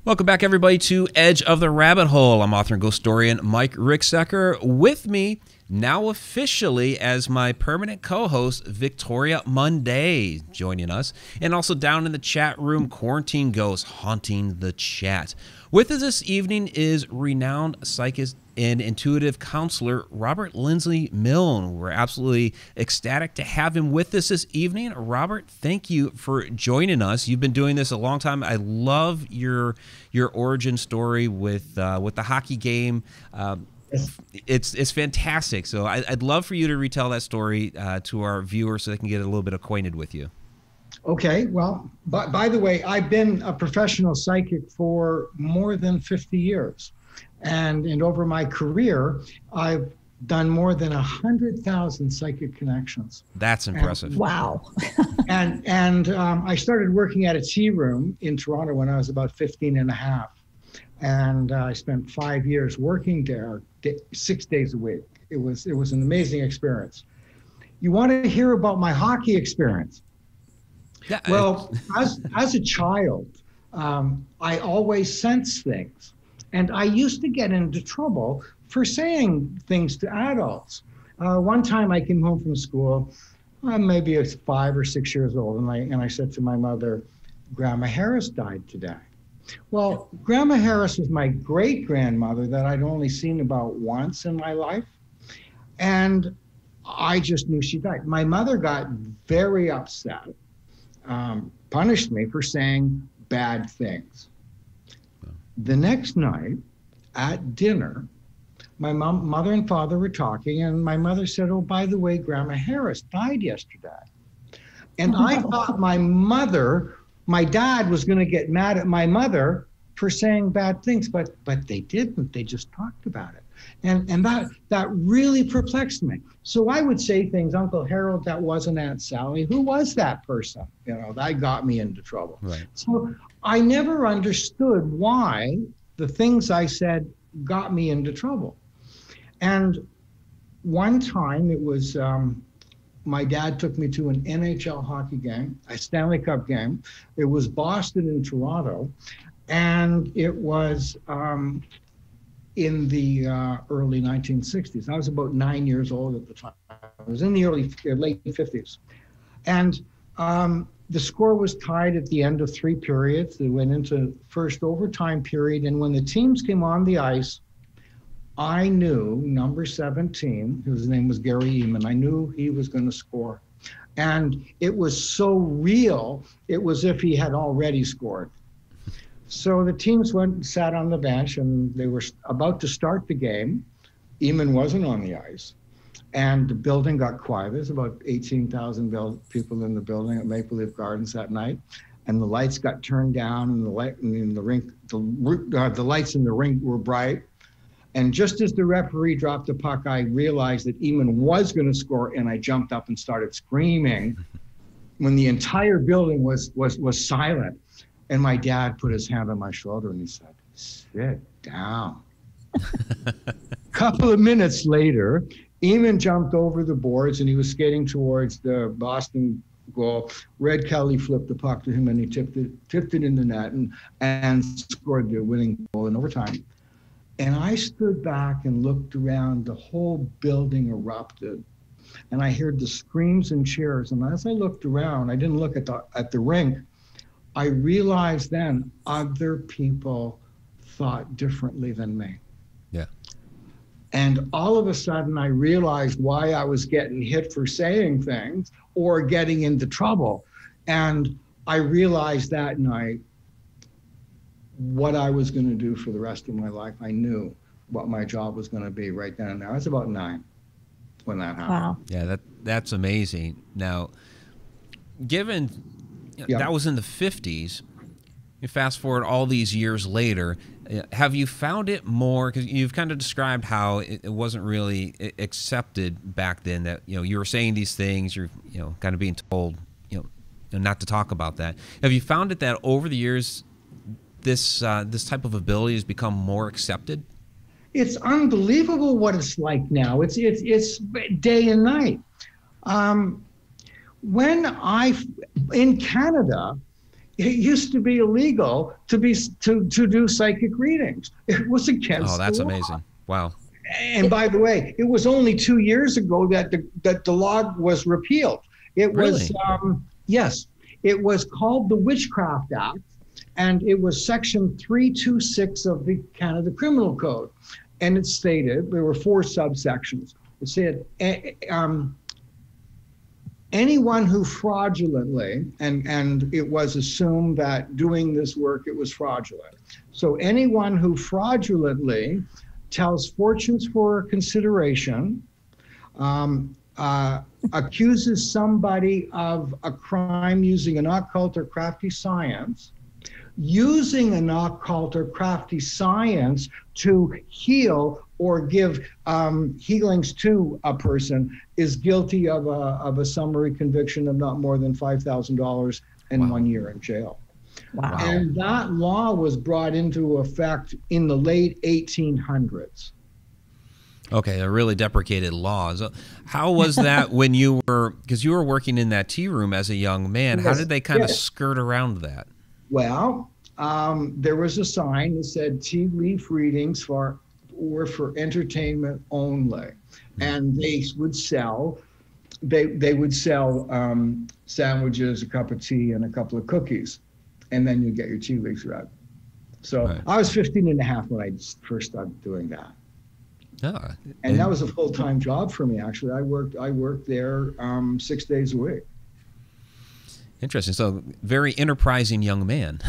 Welcome back, everybody, to Edge of the Rabbit Hole. I'm author and ghost historian Mike Ricksecker. With me, now officially as my permanent co-host, Victoria Monday, joining us. And also down in the chat room, Quarantine Ghost, haunting the chat. With us this evening is renowned psychic and intuitive counselor Robert Lindsy Milne. We're absolutely ecstatic to have him with us this evening. Robert, thank you for joining us. You've been doing this a long time. I love your origin story with the hockey game. It's fantastic. So I'd love for you to retell that story to our viewers so they can get a little bit acquainted with you. Okay, well, by the way, I've been a professional psychic for more than 50 years. And over my career, I've done more than 100,000 psychic connections. That's impressive. Wow. and I started working at a tea room in Toronto when I was about 15 and a half. And I spent 5 years working there 6 days a week. It was an amazing experience. You want to hear about my hockey experience? Yeah. Well, as a child, I always sensed things. And I used to get into trouble for saying things to adults. One time I came home from school, maybe I was 5 or 6 years old, and I said to my mother, "Grandma Harris died today." Well, Grandma Harris was my great-grandmother that I'd only seen about once in my life. And I just knew she died. My mother got very upset, punished me for saying bad things. The next night at dinner, my mother and father were talking, and my mother said, "Oh, by the way, Grandma Harris died yesterday." And I thought my dad was going to get mad at my mother for saying bad things, but they didn't. They just talked about it. And that really perplexed me. So I would say things, "Uncle Harold, that wasn't Aunt Sally. Who was that person?" That got me into trouble. Right. So I never understood why the things I said got me into trouble. And one time it was, my dad took me to an NHL hockey game, a Stanley Cup game. It was Boston and Toronto. And it was in the early 1960s. I was about 9 years old at the time. I was in the late 50s. And the score was tied at the end of 3 periods. They went into first overtime period. And when the teams came on the ice, I knew number 17, whose name was Gary Eman, I knew he was going to score. And it was so real, it was if he had already scored. So the teams went and sat on the bench, and they were about to start the game. Eman wasn't on the ice. And the building got quiet. There's about 18,000 people in the building at Maple Leaf Gardens that night. And the lights got turned down, and the lights in the rink were bright. And just as the referee dropped the puck, I realized that Eman was going to score, and I jumped up and started screaming when the entire building was silent. And my dad put his hand on my shoulder and he said, "Sit down." Couple of minutes later, Eman jumped over the boards and he was skating towards the Boston goal. Red Kelly flipped the puck to him and he tipped it in the net and scored the winning goal in overtime. And I stood back and looked around. The whole building erupted. And I heard the screams and cheers. And as I looked around, I didn't look at the rink. I realized then other people thought differently than me. Yeah. And all of a sudden I realized why I was getting hit for saying things or getting into trouble. And I realized that night what I was going to do for the rest of my life. I knew what my job was going to be right then and there. I was about 9 when that happened. Wow. Yeah, that's amazing. Now, given that was in the 50s, you fast forward all these years later, have you found it more, because you've kind of described how it wasn't really accepted back then, that you were saying these things, you're kind of being told not to talk about that. Have you found it that over the years this type of ability has become more accepted? It's unbelievable what it's like now. It's day and night. In Canada, it used to be illegal to do psychic readings. It was against Oh, that's the law. amazing. Wow. And by the way, it was only 2 years ago that the law was repealed. It was, Really? yes, it was called the Witchcraft Act, and it was section 326 of the Canada Criminal Code. And it stated, there were 4 subsections. It said, anyone who fraudulently, and it was assumed that doing this work, it was fraudulent. So anyone who fraudulently tells fortunes for consideration, accuses somebody of a crime using an occult or crafty science, using an occult or crafty science to heal or give healings to a person, is guilty of a summary conviction of not more than $5,000 and Wow. 1 year in jail. Wow. And that law was brought into effect in the late 1800s. Okay, a really deprecated law. So how was that when you were, because you were working in that tea room as a young man, how Yes, did they kind of yes. skirt around that? Well, there was a sign that said tea leaf readings were for entertainment only. And they would sell, they would sell sandwiches, a cup of tea, and a couple of cookies. And then you get your tea leaves read. So Right. I was 15 and a half when I first started doing that. Ah, And that was a full-time job for me, actually. I worked there 6 days a week. interesting. So very enterprising young man.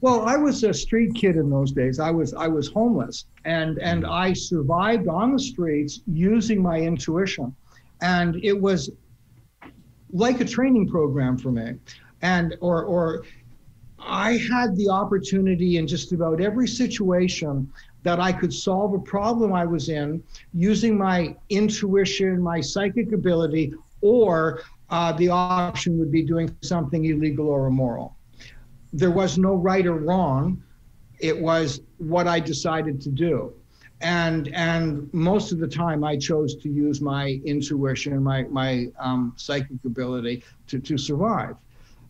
Well, I was a street kid in those days. I was homeless, and I survived on the streets using my intuition, and it was like a training program for me, and or I had the opportunity in just about every situation that I could solve a problem I was in using my intuition, my psychic ability, or the option would be doing something illegal or immoral. There was no right or wrong. It was what I decided to do. And most of the time I chose to use my intuition, my psychic ability to survive.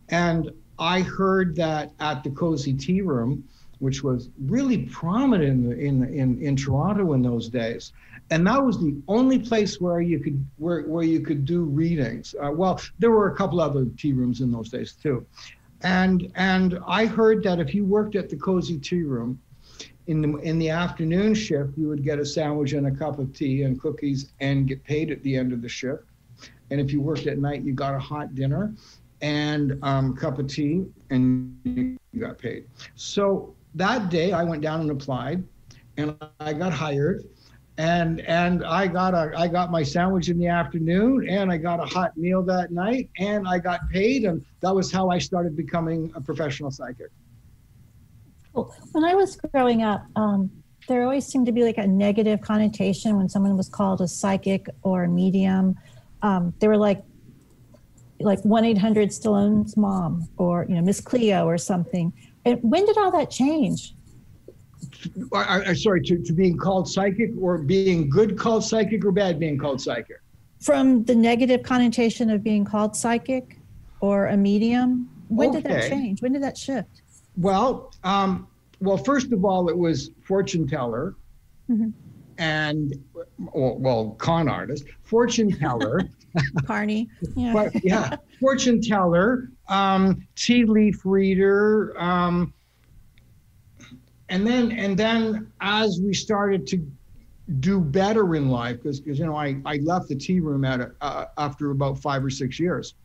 And I heard that at the Cozy Tea Room, which was really prominent in Toronto in those days. And that was the only place where you could do readings. Well, there were a couple other tea rooms in those days too. And I heard that if you worked at the Cozy Tea Room, in the afternoon shift, you would get a sandwich and a cup of tea and cookies and get paid at the end of the shift. And if you worked at night, you got a hot dinner and a cup of tea and you got paid. So that day I went down and applied and I got hired. And I got my sandwich in the afternoon, and I got a hot meal that night, and I got paid, and that was how I started becoming a professional psychic. Cool. When I was growing up, there always seemed to be like a negative connotation when someone was called a psychic or a medium. They were like 1-800 Stallone's mom, or Miss Cleo or something. And when did all that change? Sorry, to being called psychic, or being good called psychic, or bad being called psychic? From the negative connotation of being called psychic or a medium, when did that change? When did that shift? Well, first of all, it was fortune teller, and con artist, fortune teller, Carney, yeah, but yeah, fortune teller, tea leaf reader. And then as we started to do better in life, because I left the tea room after about 5 or 6 years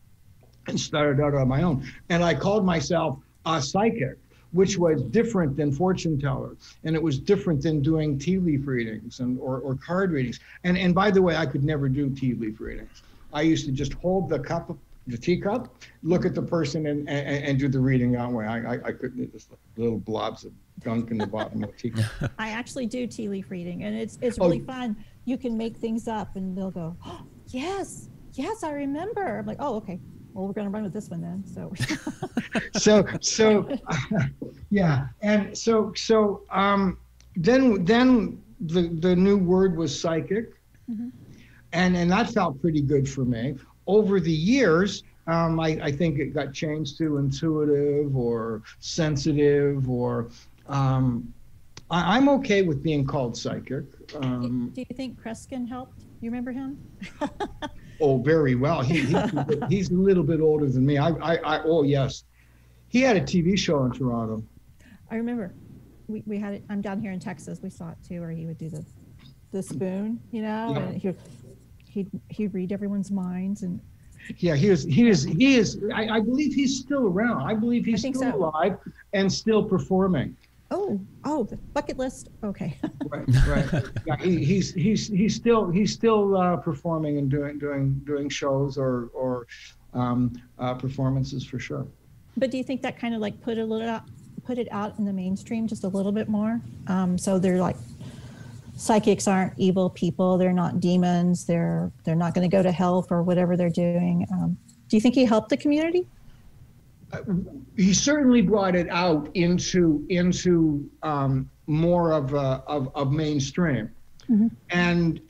and started out on my own. And I called myself a psychic, which was different than fortune teller. And it was different than doing tea leaf readings or card readings. And by the way, I could never do tea leaf readings. I used to just hold the teacup, look at the person and do the reading that way. I couldn't, just little blobs of gunk in the bottom of the teacup. I actually do tea leaf reading, and it's really fun. You can make things up and they'll go, oh, yes, I remember. I'm like, oh, okay. Well, we're going to run with this one then. Yeah. And then the new word was psychic. And that felt pretty good for me. Over the years, I think it got changed to intuitive or sensitive, or I'm okay with being called psychic. Do you think Kreskin helped? You remember him? Oh, very well. He's a little bit older than me. Oh, yes. He had a TV show in Toronto. I remember. We had it. I'm down here in Texas. We saw it too, where he would do the spoon, you know, Yeah. and he'd read everyone's minds. And Yeah, he is. I believe he's still around. I believe he's still alive and still performing. Oh, the bucket list. Okay. Right. Yeah, he's still performing and doing shows or performances for sure. But do you think that kind of like put it out in the mainstream just a little bit more? So they're like, psychics aren't evil people. They're not demons. They're not going to go to hell for whatever they're doing. Do you think he helped the community? He certainly brought it out into more of mainstream. Mm-hmm.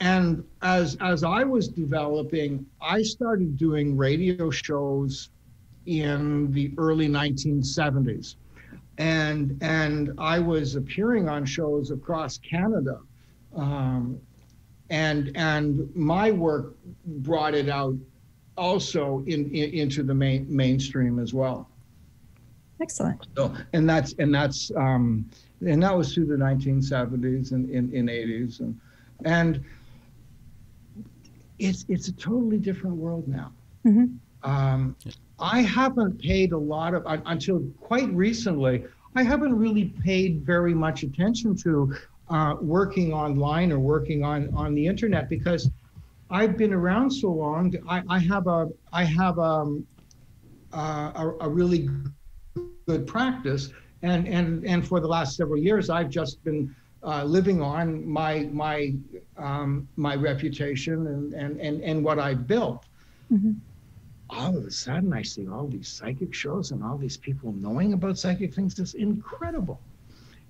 And as I was developing, I started doing radio shows in the early 1970s, and I was appearing on shows across Canada, and my work brought it out also into the mainstream as well. Excellent. So, and that was through the 1970s and in 80s, and it's a totally different world now. Mm-hmm. I haven't paid a lot of, until quite recently, I haven't really paid very much attention to working online or working on the internet, because I've been around so long. I have a really good practice, and for the last several years, I've just been living on my reputation and what I've built. Mm-hmm. All of a sudden, I see all these psychic shows and all these people knowing about psychic things. It's incredible.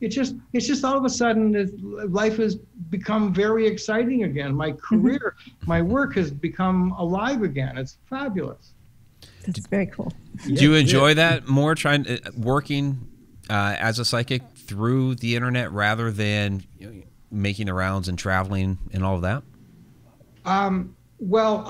It's just all of a sudden, life has become very exciting again. My career, my work has become alive again. It's fabulous. That's very cool. Do you enjoy that more, working as a psychic through the internet rather than making the rounds and traveling and all of that? Well,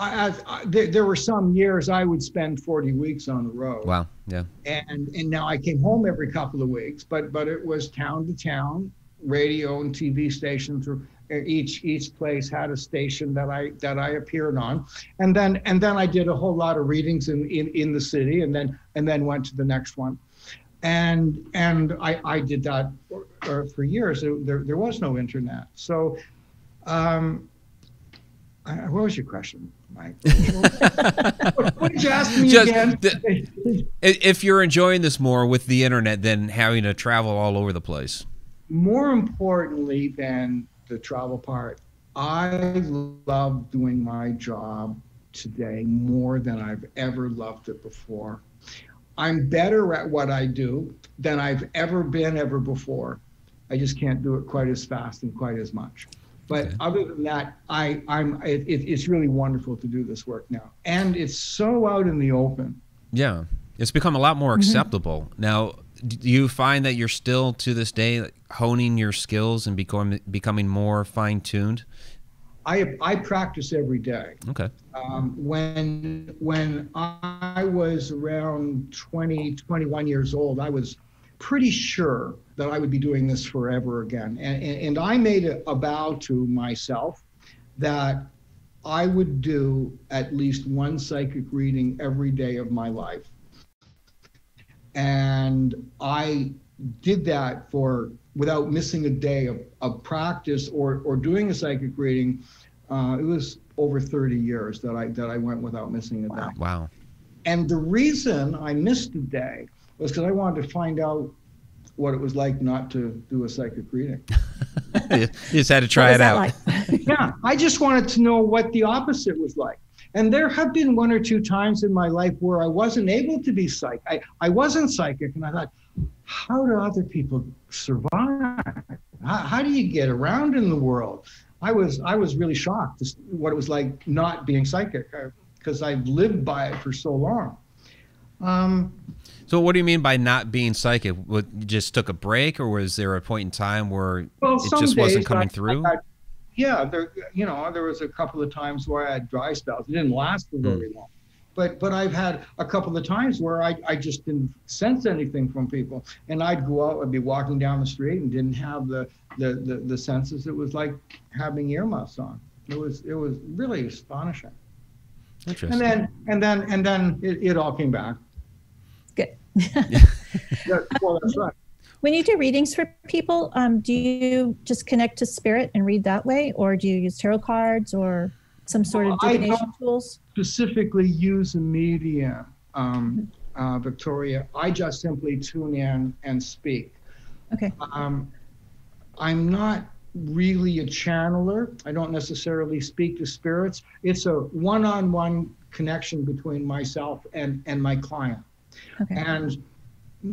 there were some years I would spend 40 weeks on the road. Wow, yeah. And now I came home every couple of weeks, but it was town to town, radio and TV stations. Each place had a station that I appeared on, and then I did a whole lot of readings in the city, and then went to the next one, and I did that for years. There was no internet, so. What was your question, Mike? What did you ask me again? If you're enjoying this more with the internet than having to travel all over the place. More importantly than the travel part, I love doing my job today more than I've ever loved it before. I'm better at what I do than I've ever been before. I just can't do it quite as fast and quite as much. But okay. Other than that, it's really wonderful to do this work now, and it's so out in the open. Yeah, it's become a lot more acceptable now. Do you find that you're still to this day honing your skills and becoming more fine-tuned? I practice every day. Okay. When I was around 20, 21 years old, I was pretty sure that I would be doing this forever again. And I made a vow to myself that I would do at least one psychic reading every day of my life. And I did that without missing a day of practice or doing a psychic reading. It was over 30 years that I went without missing a day. Wow. And the reason I missed a day was because I wanted to find out what it was like not to do a psychic reading. You just had to try it out. Like? Yeah, I just wanted to know what the opposite was like. And there have been one or two times in my life where I wasn't able to be psychic. I wasn't psychic, and I thought, how do other people survive? How do you get around in the world? I was really shocked at what it was like not being psychic, because I've lived by it for so long. Um, So what do you mean by not being psychic? What, you just took a break, or was there a point in time where well, it some just wasn't days coming through? yeah, there was a couple of times where I had dry spells. It didn't last for very long. But I've had a couple of times where I just didn't sense anything from people. And I'd go out, I'd be walking down the street and didn't have the senses. It was like having earmuffs on. It was really astonishing. Interesting. And then it all came back. Good. Well, that's right. When you do readings for people, do you just connect to spirit and read that way, or do you use tarot cards or some sort of divination tools? Specifically use a medium, Victoria. I just simply tune in and speak. Okay. I'm not really a channeler. I don't necessarily speak to spirits. It's a one-on-one connection between myself and my client. Okay. And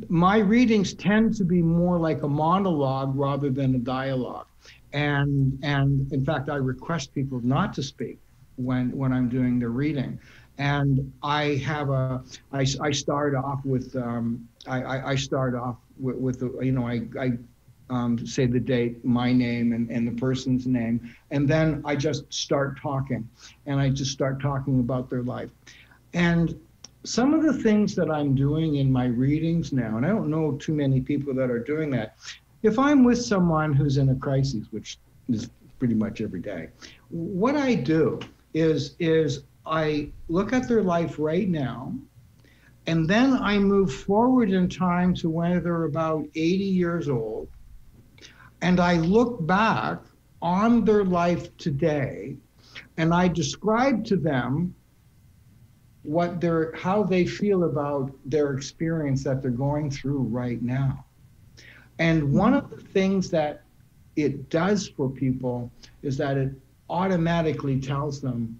my readings tend to be more like a monologue rather than a dialogue. And in fact, I request people not to speak when I'm doing the reading. And I start off with I say the date, my name, and the person's name, and then I just start talking, and I just start talking about their life. And some of the things that I'm doing in my readings now, and I don't know too many people that are doing that, if I'm with someone who's in a crisis, which is pretty much every day, what I do is I look at their life right now, and then I move forward in time to when they're about 80 years old, and I look back on their life today, and I describe to them how they feel about their experience that they're going through right now. And one of the things that it does for people is that it automatically tells them,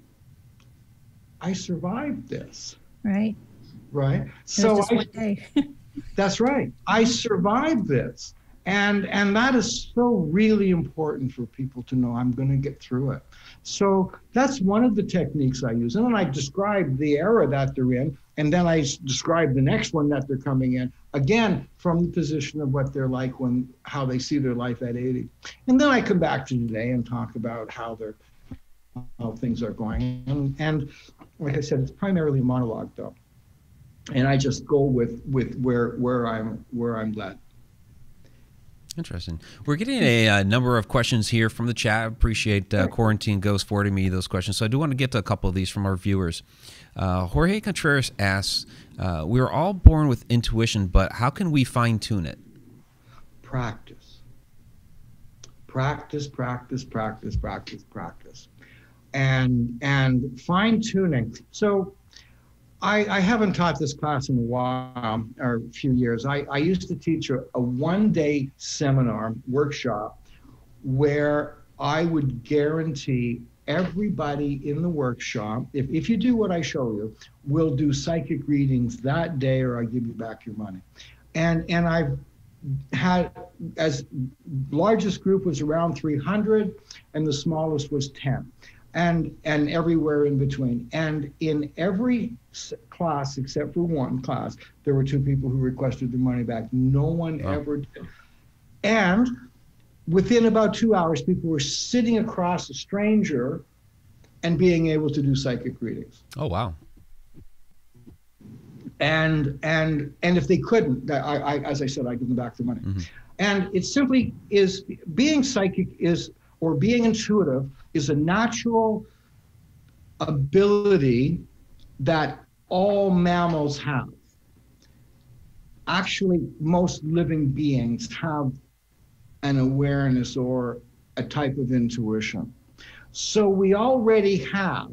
I survived this. Right. Right. So one day. That's right. I survived this. And that is so really important for people to know. I'm going to get through it. So that's one of the techniques I use. And then I describe the era that they're in, and then I describe the next one that they're coming in, again, from the position of what they're like how they see their life at 80. And then I come back to today and talk about how things are going. And like I said, it's primarily a monologue though. And I just go with where I'm led. Interesting. We're getting a number of questions here from the chat. Appreciate Quarantine Ghost forwarding me those questions. So I do want to get to a couple of these from our viewers. Jorge Contreras asks, we are all born with intuition, but how can we fine tune it? Practice. Practice, practice, practice, practice, practice. And fine tuning. So I haven't taught this class in a while, or a few years. I used to teach a one-day seminar, workshop, where I would guarantee everybody in the workshop, if you do what I show you, will do psychic readings that day or I give you back your money. And I've had, as largest group was around 300 and the smallest was 10. And everywhere in between. And in every class, except for one class, there were 2 people who requested their money back. No one ever did. And within about 2 hours, people were sitting across a stranger and being able to do psychic readings. Oh, wow. And if they couldn't, as I said, I give them back their money. Mm-hmm. And it simply is, being psychic or being intuitive is a natural ability that all mammals have. Actually, most living beings have an awareness or a type of intuition. So we already have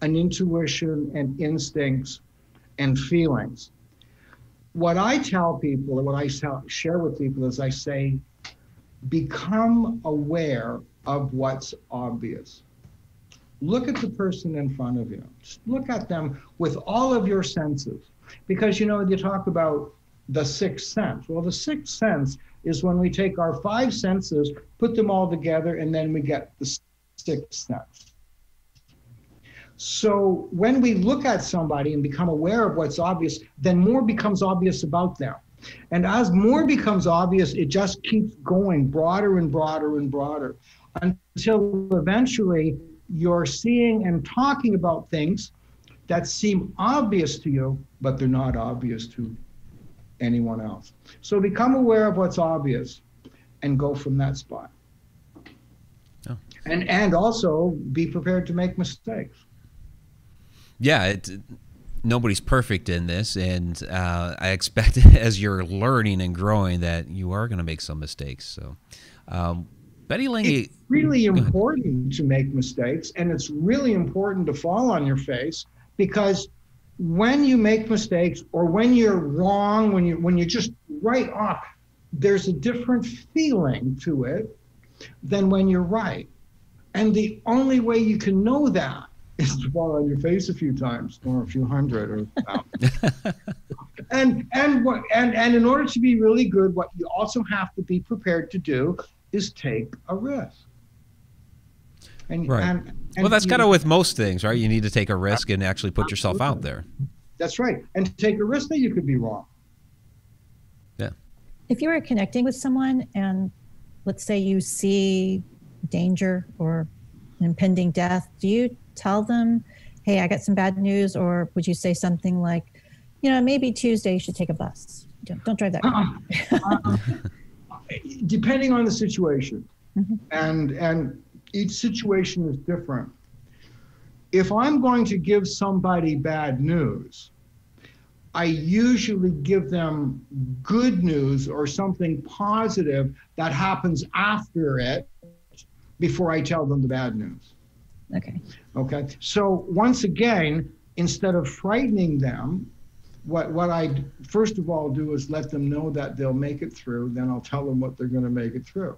an intuition and instincts and feelings. What I tell people, and what I share with people is I say, become aware of what's obvious. Look at the person in front of you. Just look at them with all of your senses. Because, you talk about the sixth sense. Well, the sixth sense is when we take our 5 senses, put them all together, and then we get the sixth sense. So when we look at somebody and become aware of what's obvious, then more becomes obvious about them. And as more becomes obvious, it just keeps going broader and broader and broader until eventually you're seeing and talking about things that seem obvious to you, but they're not obvious to anyone else. So become aware of what's obvious and go from that spot. Oh. And also be prepared to make mistakes. Yeah, nobody's perfect in this, and I expect as you're learning and growing that you are going to make some mistakes. So, Betty Lindsy, it's really important to make mistakes, and it's really important to fall on your face, because when you make mistakes or when you're wrong, when you just right off, there's a different feeling to it than when you're right. And the only way you can know that is to fall on your face a few times, or a few hundred, or and in order to be really good, what you also have to be prepared to do is take a risk. And, right. And well, that's kind of with most things, right? You need to take a risk and actually put yourself out there. That's right. And to take a risk that you could be wrong. Yeah. If you were connecting with someone and let's say you see danger or an impending death, do you tell them, hey, I got some bad news? Or would you say something like, maybe Tuesday you should take a bus. Don't drive that car. Depending on the situation. Mm-hmm. And each situation is different. If I'm going to give somebody bad news, I usually give them good news or something positive that happens after it before I tell them the bad news. Okay. So once again, instead of frightening them, what I first of all do is let them know that they'll make it through. Then I'll tell them what they're going to make it through.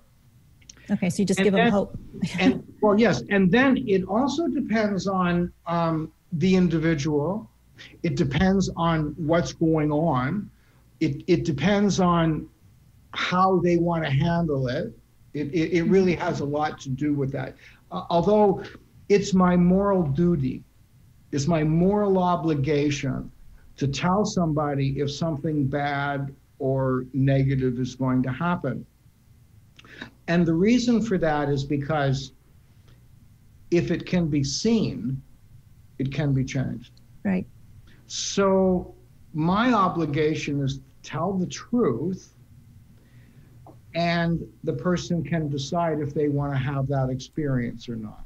Okay, so you just give them hope. Yes, and then it also depends on the individual. It depends on what's going on. It depends on how they want to handle it. It really has a lot to do with that. Although it's my moral duty, it's my moral obligation to tell somebody if something bad or negative is going to happen. And the reason for that is because if it can be seen, it can be changed. Right. So my obligation is to tell the truth, and the person can decide if they want to have that experience or not.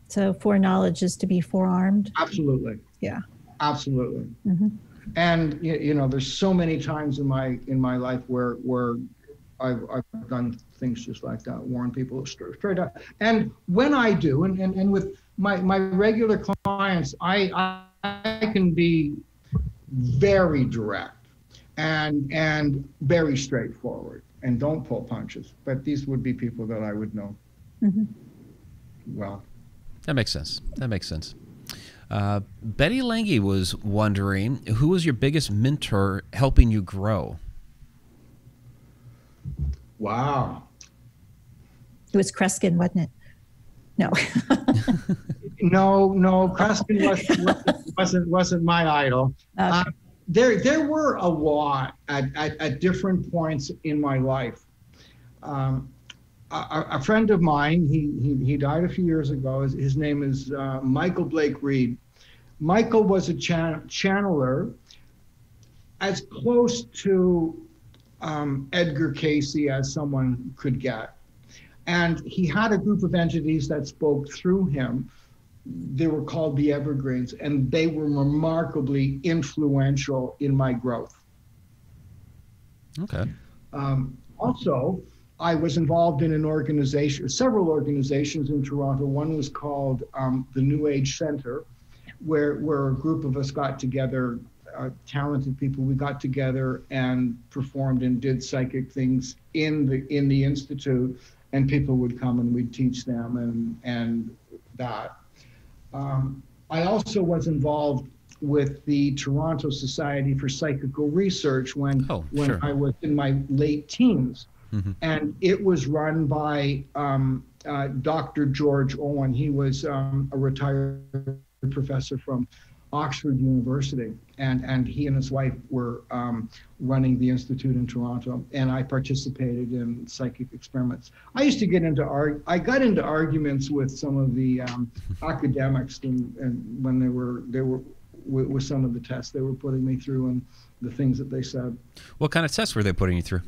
So foreknowledge is to be forearmed? Absolutely. Yeah. Absolutely. Mm-hmm. And there's so many times in my life where I've done things just like that, warn people straight up. And when I do, and with my regular clients, I can be very direct and very straightforward and don't pull punches. But these would be people that I would know. Mm-hmm. Well. That makes sense. Betty Lindsy was wondering, who was your biggest mentor helping you grow? Wow. It was Kreskin, wasn't it? No. No, Kreskin wasn't my idol. Okay. There were a lot at different points in my life. A friend of mine, he died a few years ago. His name is Michael Blake Reed. Michael was a channeler, as close to Edgar Casey as someone could get. And he had a group of entities that spoke through him. They were called the Evergreens, and they were remarkably influential in my growth. Okay. Also, I was involved in several organizations in Toronto. One was called the New Age Center, where a group of us got together, talented people. We got together and performed and did psychic things in the institute, and people would come and we'd teach them and that. I also was involved with the Toronto Society for Psychical Research when sure. I was in my late teens. Mm-hmm. And it was run by Dr. George Owen. He was a retired professor from Oxford University, and he and his wife were running the institute in Toronto, and I participated in psychic experiments. I got into arguments with some of the academics, and when they were with some of the tests they were putting me through and the things that they said. What kind of tests were they putting you through?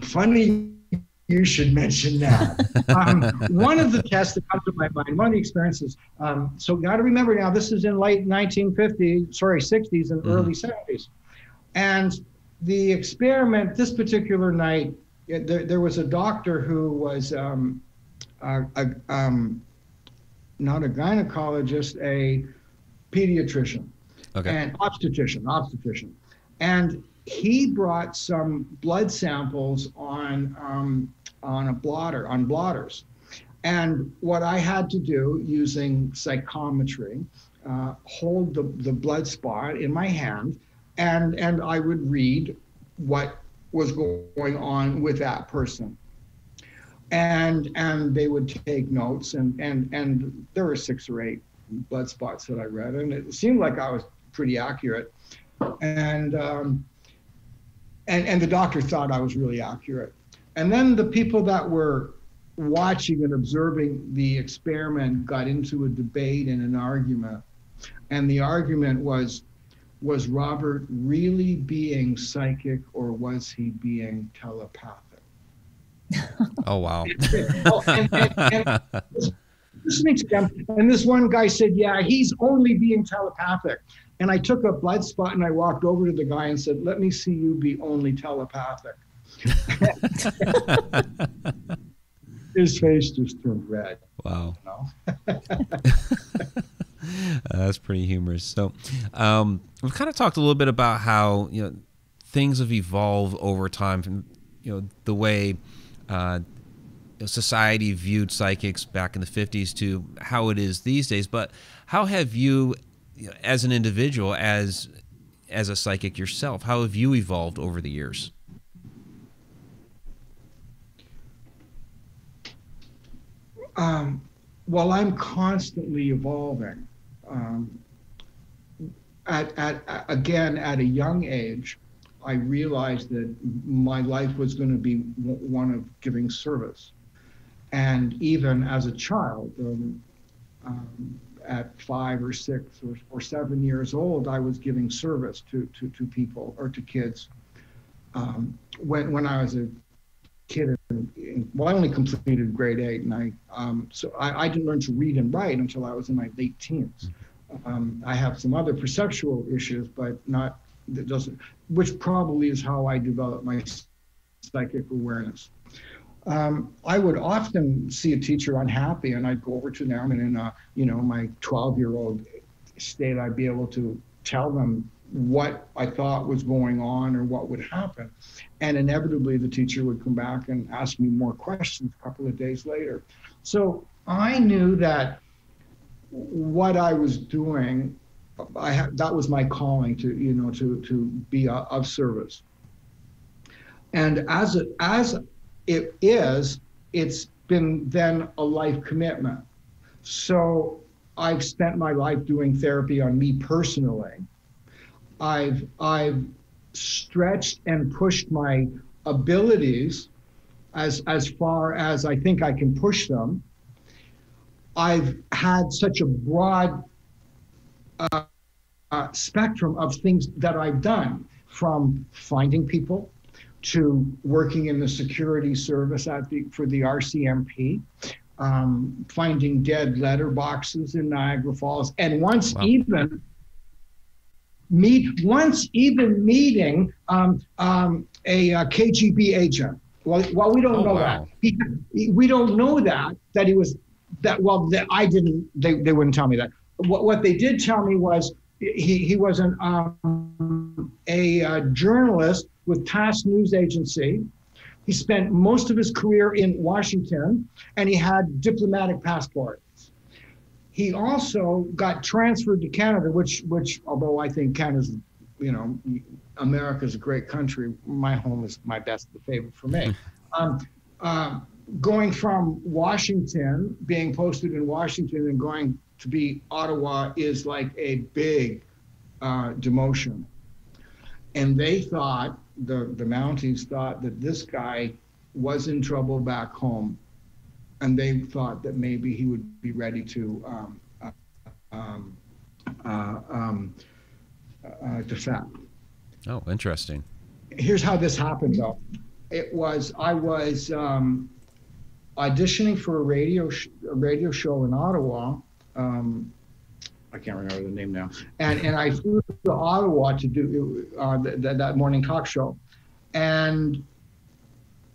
Funny you should mention that. One of the tests that comes to my mind, one of the experiences, so you got to remember now, this is in late 60s and early 70s. And the experiment, this particular night, there was a doctor who was not a gynecologist, a pediatrician, and obstetrician. And he brought some blood samples on blotters. And what I had to do using psychometry, hold the blood spot in my hand, and I would read what was going on with that person. And they would take notes, and there were 6 or 8 blood spots that I read, and it seemed like I was pretty accurate. And the doctor thought I was really accurate. And then the people that were watching and observing the experiment got into a debate and an argument. And the argument was Robert really being psychic, or was he being telepathic? Oh, wow. Listening to them, and this one guy said, yeah, he's only being telepathic. And I took a blood spot and I walked over to the guy and said, let me see you be only telepathic. His face just turned red. Wow. You know? That's pretty humorous. So we've kind of talked a little bit about how, things have evolved over time from, the way society viewed psychics back in the 50s to how it is these days. But how have you, as an individual, as a psychic yourself, how have you evolved over the years? Well, I'm constantly evolving. At a young age, I realized that my life was going to be one of giving service. And even as a child, at 5 or 6 or 7 years old, I was giving service to people or to kids. When I was a kid, I only completed grade 8, and I didn't learn to read and write until I was in my late teens. I have some other perceptual issues, but which probably is how I developed my psychic awareness. I would often see a teacher unhappy, and I'd go over to them, and in my 12-year-old state, I'd be able to tell them what I thought was going on or what would happen. And inevitably, the teacher would come back and ask me more questions a couple of days later. So I knew that what I was doing, that was my calling to be of service. And as it is, it's been then a life commitment. So I've spent my life doing therapy on me personally. I've stretched and pushed my abilities as far as I think I can push them. I've had such a broad spectrum of things that I've done, from finding people to working in the security service for the RCMP, finding dead letterboxes in Niagara Falls, and once even meeting a KGB agent. Well, we don't know that. We don't know that he was that. Well, I didn't. They wouldn't tell me that. What they did tell me was he was a journalist with TASS News Agency. He spent most of his career in Washington, and he had diplomatic passports. He also got transferred to Canada, which although I think Canada's, America's a great country, my home is my best favorite for me. Going from Washington, being posted in Washington, and going to be Ottawa is like a big demotion. And they thought, the Mounties thought that this guy was in trouble back home. And they thought that maybe he would be ready to defect. Oh, interesting. Here's how this happened, though. I was auditioning for a radio show in Ottawa. I can't remember the name now. And I flew to Ottawa to do that morning talk show. And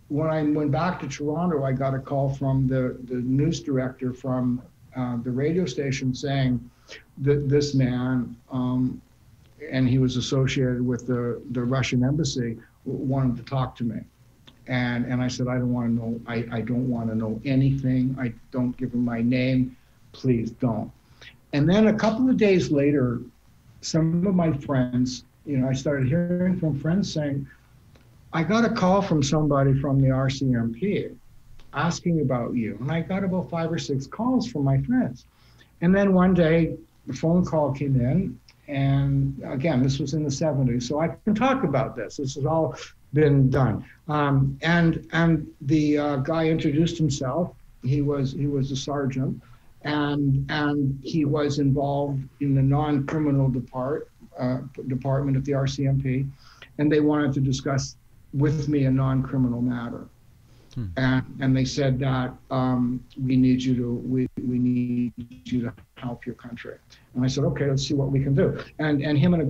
when I went back to Toronto, I got a call from the news director from the radio station saying that this man, and he was associated with the Russian embassy, wanted to talk to me. And I said, I don't want to know. I don't want to know anything. I don't give him my name. Please don't. And then a couple of days later, some of my friends, I started hearing from friends saying, I got a call from somebody from the RCMP asking about you. And I got about 5 or 6 calls from my friends. And then one day, the phone call came in. And again, this was in the 70s. So I can talk about this. This has all been done. And the guy introduced himself. He was a sergeant. And he was involved in the non-criminal department of the RCMP. And they wanted to discuss with me a non-criminal matter. And they said that we need you to help your country. And I said, okay, let's see what we can do. And him and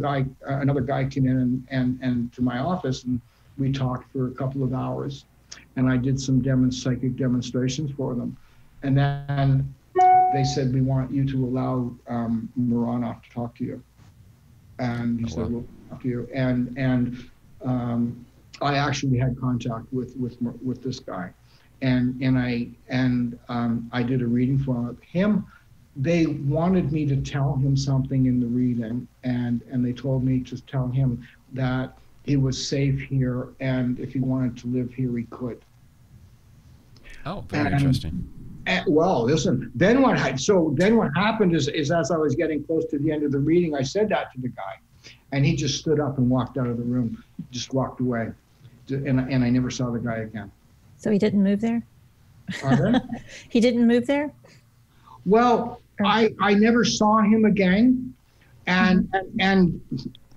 another guy came in and to my office, and we talked for a couple of hours. And I did some psychic demonstrations for them. And then they said, we want you to allow Mironov to talk to you. And he said, we'll talk to you. And I actually had contact with this guy, and I did a reading for him. They wanted me to tell him something in the reading, and they told me to tell him that he was safe here, and if he wanted to live here, he could. Oh, very interesting. Well, listen. Then what happened is as I was getting close to the end of the reading, I said that to the guy, and he just stood up and walked out of the room, just walked away. And I never saw the guy again. So he didn't move there? He didn't move there? Well, I never saw him again. And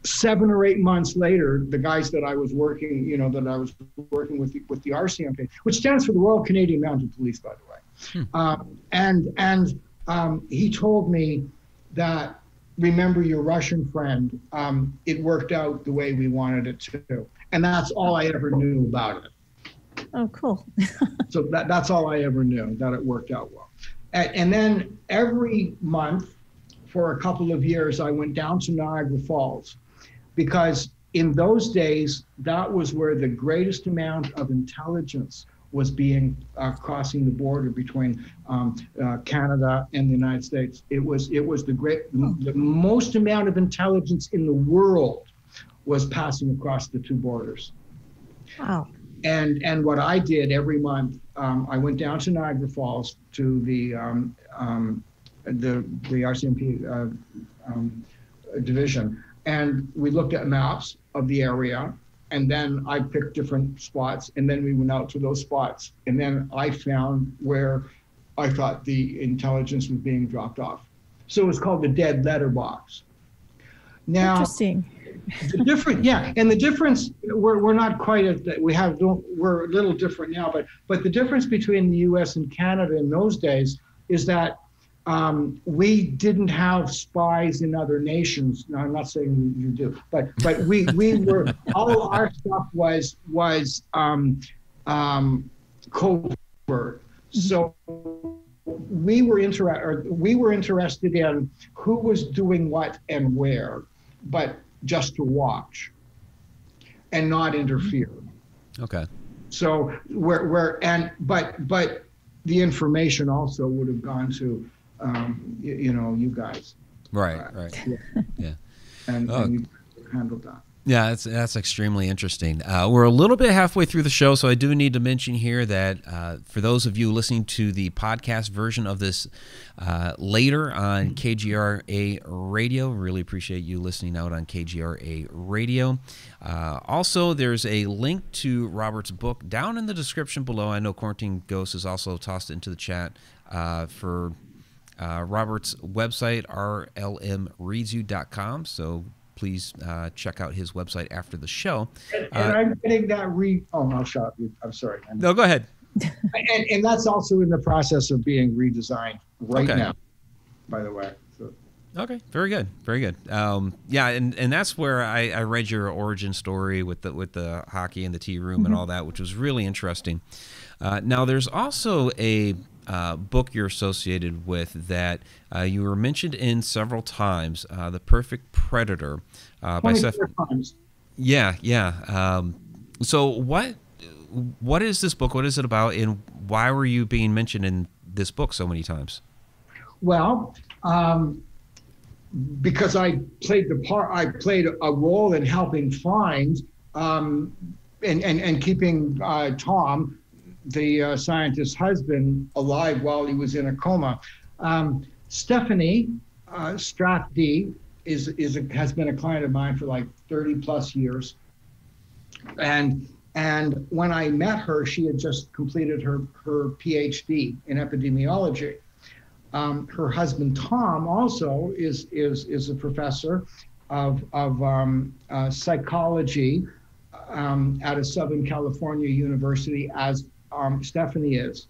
7 or 8 months later, the guys that I was working, with the RCMP, which stands for the Royal Canadian Mounted Police, by the way. He told me that, remember your Russian friend, it worked out the way we wanted it to. And that's all I ever knew about it. Oh, cool. So that's all I ever knew, that it worked out well. And then every month for a couple of years, I went down to Niagara Falls, because in those days, that was where the greatest amount of intelligence was being crossing the border between Canada and the United States. It was the most amount of intelligence in the world was passing across the 2 borders. Wow. And what I did every month, I went down to Niagara Falls to the RCMP division, and we looked at maps of the area, and then I picked different spots, and then we went out to those spots, and then I found where I thought the intelligence was being dropped off. So it was called the dead letter box. Now, interesting. The difference, we're not quite at that. We're a little different now, but the difference between the U.S. and Canada in those days is that we didn't have spies in other nations. Now, I'm not saying you do, but we were, all our stuff was covert. So we were interested in who was doing what and where, but just to watch and not interfere. Okay. So but the information also would have gone to you guys. Right. Yeah. And you handled that. Yeah, that's extremely interesting. We're a little bit halfway through the show, so I do need to mention here that for those of you listening to the podcast version of this later on KGRA Radio, really appreciate you listening out on KGRA Radio. Also, there's a link to Robert's book down in the description below. I know Quarantine Ghost has also tossed it into the chat for Robert's website, rlmreadsyou.com. So please check out his website after the show. And I'm getting that I'll shut up. I'm sorry. No, go ahead. And that's also in the process of being redesigned right now, by the way. So. Okay, very good, very good. Yeah, and that's where I read your origin story with the hockey and the tea room and all that, which was really interesting. Now, there's also a book you're associated with that you were mentioned in several times, The Perfect Predator. By Seth. Times. Yeah. So what is this book? What is it about? And why were you being mentioned in this book so many times? Well, because I played a role in helping find and keeping Tom, the scientist's husband, alive while he was in a coma. Stephanie Strath-D has been a client of mine for like 30 plus years. And when I met her, she had just completed her PhD in epidemiology. Her husband, Tom, also is a professor of psychology at a Southern California university, as Stephanie is.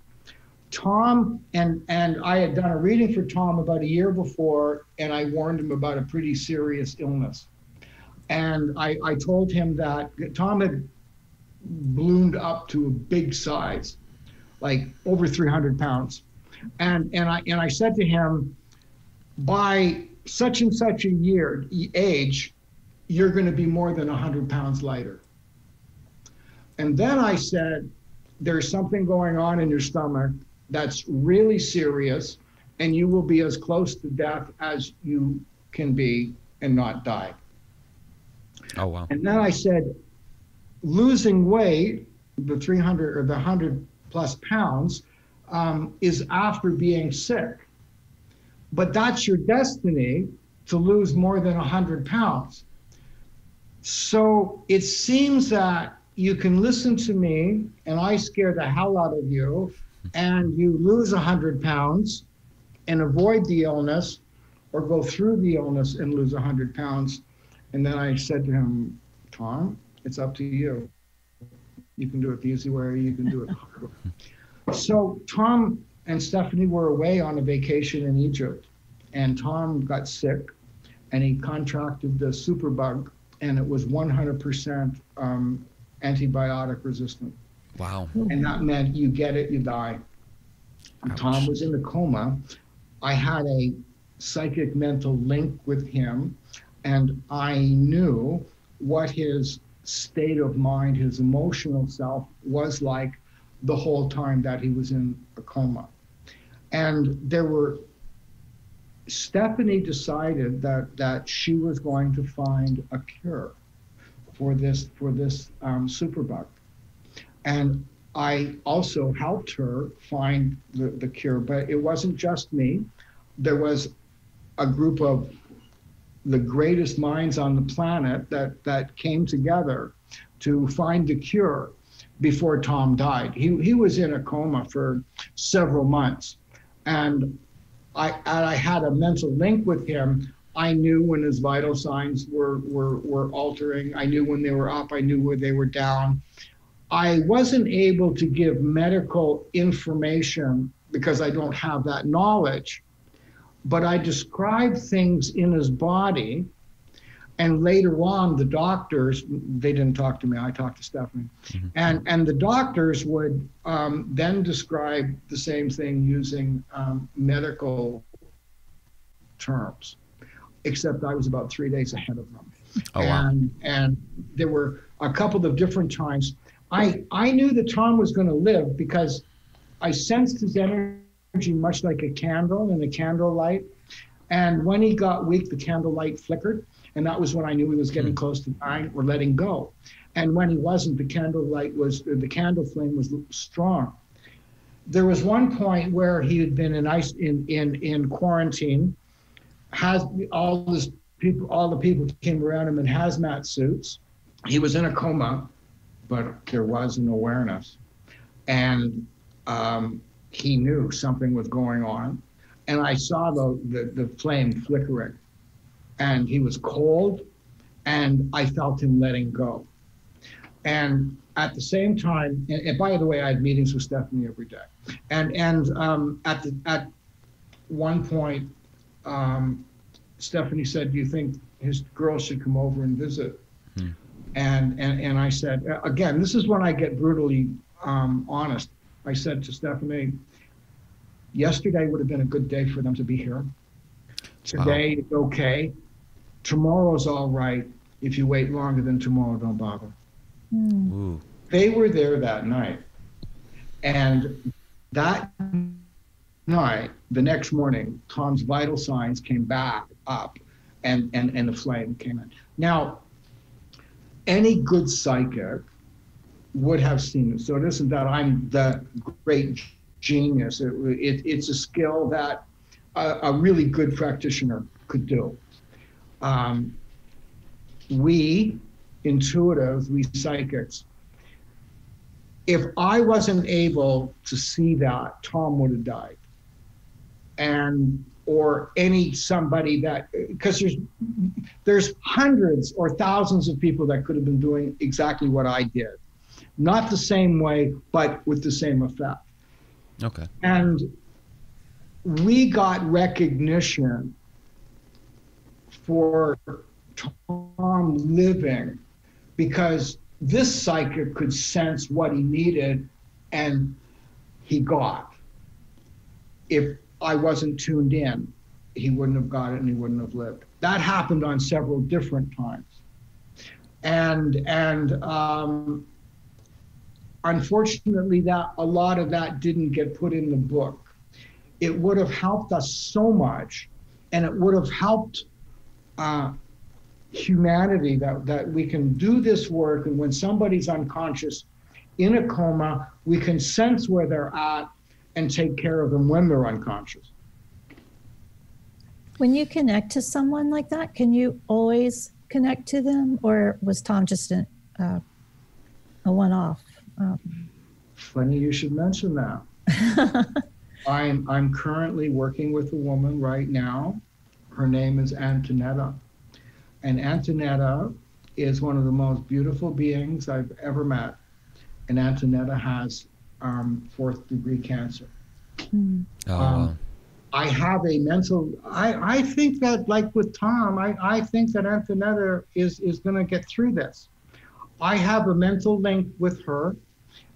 Tom and I had done a reading for Tom about a year before, and I warned him about a pretty serious illness. And I told him that Tom had ballooned up to a big size, like over 300 pounds. And I said to him, by such and such a age, you're going to be more than 100 pounds lighter. And then I said, there's something going on in your stomach that's really serious, and you will be as close to death as you can be and not die. Oh, wow. And then I said, losing weight, the 300 or the 100 plus pounds, is after being sick. But that's your destiny, to lose more than 100 pounds. So it seems that you can listen to me and I scare the hell out of you, and you lose 100 pounds and avoid the illness, or go through the illness and lose 100 pounds. And then I said to him, Tom, it's up to you. You can do it the easy way, or you can do it the hard way. So Tom and Stephanie were away on a vacation in Egypt, and Tom got sick and he contracted the superbug, and it was 100% antibiotic resistant. Wow. And that meant you get it, you die. Ouch. Tom was in a coma. I had a psychic mental link with him, and I knew what his state of mind, his emotional self was like the whole time that he was in a coma. And Stephanie decided that she was going to find a cure for this superbug. And I also helped her find the cure, but it wasn't just me. There was a group of the greatest minds on the planet that came together to find the cure before Tom died. He was in a coma for several months, and I had a mental link with him. I knew when his vital signs were altering. I knew when they were up. I knew where they were down. I wasn't able to give medical information because I don't have that knowledge, but I described things in his body. And later on, the doctors, they didn't talk to me, I talked to Stephanie. Mm-hmm. And the doctors would then describe the same thing using medical terms, except I was about 3 days ahead of them. Oh, wow. And there were a couple of different times. I knew that Tom was going to live because I sensed his energy much like a candle in a candle light. And when he got weak, the candle light flickered. And that was when I knew he was getting close to dying or letting go. And when he wasn't, the candle flame was strong. There was one point where he had been in quarantine. All the people came around him in hazmat suits. He was in a coma, but there was an awareness. And he knew something was going on. And I saw the flame flickering. And he was cold, and I felt him letting go. And at the same time, and by the way, I had meetings with Stephanie every day. And at one point, Stephanie said, "Do you think his girl should come over and visit?" And I said, again, this is when I get brutally honest. I said to Stephanie, yesterday would have been a good day for them to be here. Today is okay. Tomorrow's all right. If you wait longer than tomorrow, don't bother. Ooh. They were there that night. And that night, the next morning, Tom's vital signs came back up and the flame came in. Now, any good psychic would have seen it. So it isn't that I'm the great genius. It's a skill that a really good practitioner could do. We intuitives, we psychics, if I wasn't able to see that, Tom would have died. Or somebody that, because there's hundreds or thousands of people that could have been doing exactly what I did. Not the same way, but with the same effect. Okay. And we got recognition for Tom living because this psychic could sense what he needed and he got. If I wasn't tuned in, he wouldn't have got it and he wouldn't have lived. That happened on several different times. And unfortunately, a lot of that didn't get put in the book. It would have helped us so much, and it would have helped humanity that we can do this work, and when somebody's unconscious in a coma, we can sense where they're at and take care of them when they're unconscious. When you connect to someone like that, can you always connect to them, or was Tom just a one-off? Funny you should mention that. I'm currently working with a woman right now. Her name is Antonetta. And Antonetta is one of the most beautiful beings I've ever met. And Antonetta has 4th degree cancer. I have a mental, I think that, like with Tom, I think that Antonetta is going to get through this. I have a mental link with her.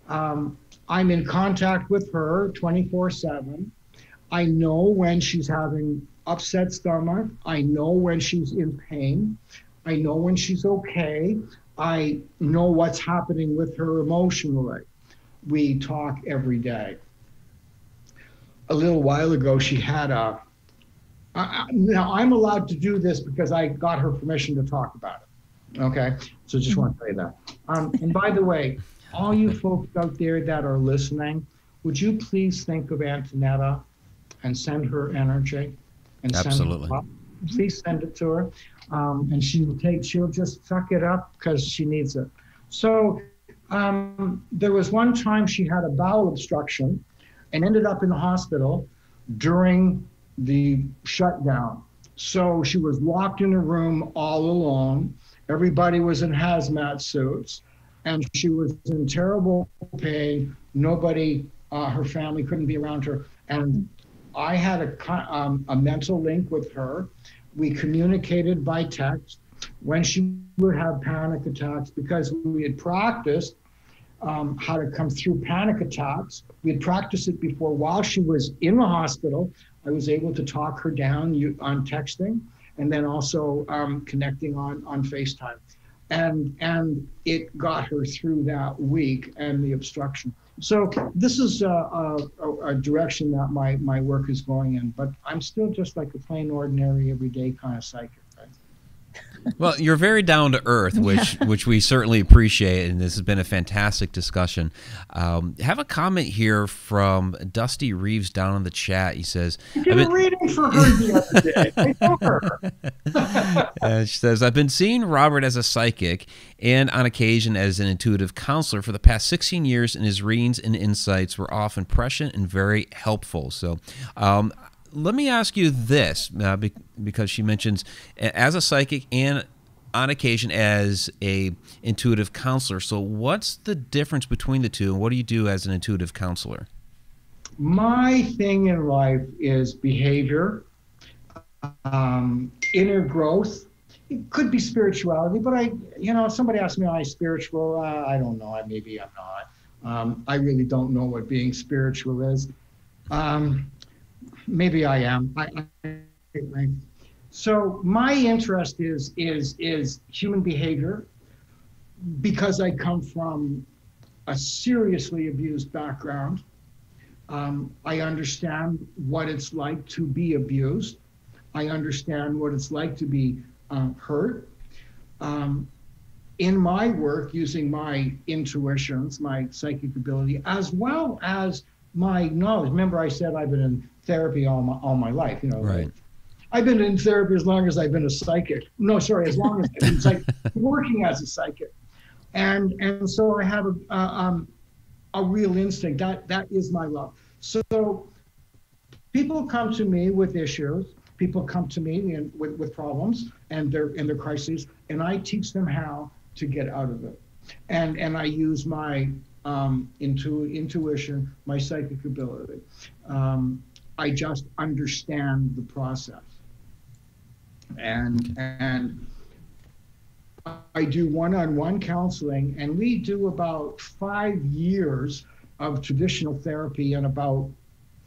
I'm in contact with her 24/7. I know when she's having upset stomach. I know when she's in pain. I know when she's okay. I know what's happening with her emotionally. We talk every day. A little while ago, she had now I'm allowed to do this because I got her permission to talk about it. Okay, so just want to say that. And by the way, all you folks out there that are listening, would you please think of Antonetta and send her energy? And absolutely. Please send it to her. And she'll just suck it up because she needs it. So there was one time she had a bowel obstruction and ended up in the hospital during the shutdown. So she was locked in a room all alone. Everybody was in hazmat suits, and she was in terrible pain. Nobody, her family couldn't be around her. And I had a mental link with her. We communicated by text when she would have panic attacks because we had practiced how to come through panic attacks. We had practiced it before while she was in the hospital. I was able to talk her down on texting and then also connecting on FaceTime. And it got her through that week and the obstruction. So this is a direction that my work is going in, but I'm still just like a plain ordinary everyday kind of psychic, right? Well, you're very down to earth, which we certainly appreciate, and this has been a fantastic discussion. Have a comment here from Dusty Reeves down in the chat. He says, "You did a reading for her the other day. I know her." She says, "I've been seeing Robert as a psychic and on occasion as an intuitive counselor for the past 16 years, and his readings and insights were often prescient and very helpful." So, let me ask you this, because she mentions as a psychic and on occasion as a intuitive counselor. So what's the difference between the two, and what do you do as an intuitive counselor? My thing in life is behavior, inner growth. It could be spirituality, but if somebody asks me, am I spiritual? I don't know. Maybe I'm not. I really don't know what being spiritual is. Maybe I am. So my interest is human behavior, because I come from a seriously abused background. I understand what it's like to be abused. I understand what it's like to be hurt. In my work, using my intuitions, my psychic ability, as well as my knowledge. Remember, I said I've been in therapy all my life. Right. I've been in therapy as long as I've been a psychic. No, sorry, as long as I've been working as a psychic, and so I have a real instinct. That is my love. So people come to me with issues. People come to me with problems and their crises, and I teach them how to get out of it. And I use my intuition, my psychic ability. I just understand the process. And I do one-on-one counseling, and we do about 5 years of traditional therapy in about